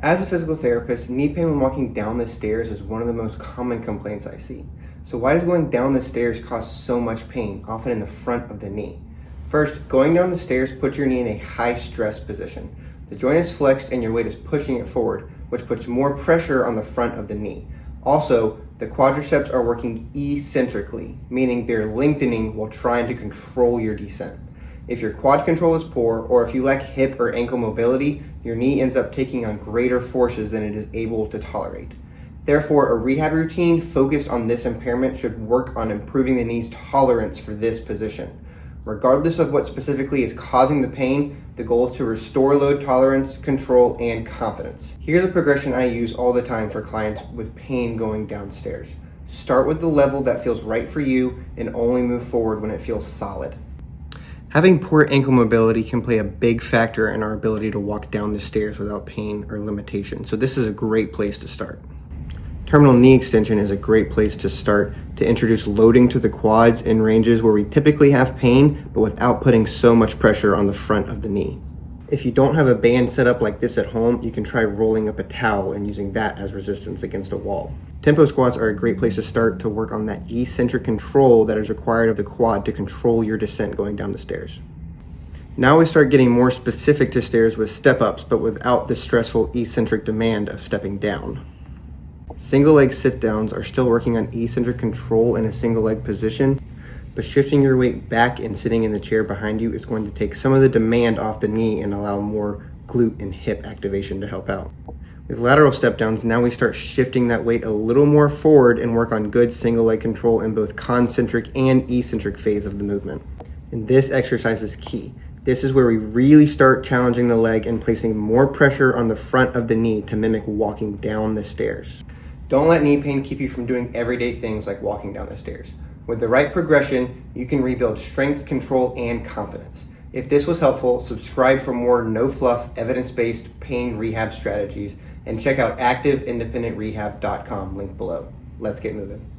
As a physical therapist, knee pain when walking down the stairs is one of the most common complaints I see. So why does going down the stairs cause so much pain, often in the front of the knee? First, going down the stairs puts your knee in a high stress position. The joint is flexed and your weight is pushing it forward, which puts more pressure on the front of the knee. Also, the quadriceps are working eccentrically, meaning they're lengthening while trying to control your descent. If your quad control is poor, or if you lack hip or ankle mobility, your knee ends up taking on greater forces than it is able to tolerate. Therefore, a rehab routine focused on this impairment should work on improving the knee's tolerance for this position. Regardless of what specifically is causing the pain, the goal is to restore load tolerance, control, and confidence. Here's a progression I use all the time for clients with pain going downstairs. Start with the level that feels right for you and only move forward when it feels solid. Having poor ankle mobility can play a big factor in our ability to walk down the stairs without pain or limitation, so this is a great place to start. Terminal knee extension is a great place to start to introduce loading to the quads in ranges where we typically have pain, but without putting so much pressure on the front of the knee. If you don't have a band set up like this at home, you can try rolling up a towel and using that as resistance against a wall. Tempo squats are a great place to start to work on that eccentric control that is required of the quad to control your descent going down the stairs. Now we start getting more specific to stairs with step-ups, but without the stressful eccentric demand of stepping down. Single leg sit downs are still working on eccentric control in a single leg position, but shifting your weight back and sitting in the chair behind you is going to take some of the demand off the knee and allow more glute and hip activation to help out. With lateral step downs, now we start shifting that weight a little more forward and work on good single leg control in both concentric and eccentric phase of the movement. And this exercise is key. This is where we really start challenging the leg and placing more pressure on the front of the knee to mimic walking down the stairs. Don't let knee pain keep you from doing everyday things like walking down the stairs. With the right progression, you can rebuild strength, control, and confidence. If this was helpful, subscribe for more no-fluff, evidence-based pain rehab strategies, and check out activeindependent rehab.com, link below. Let's get moving.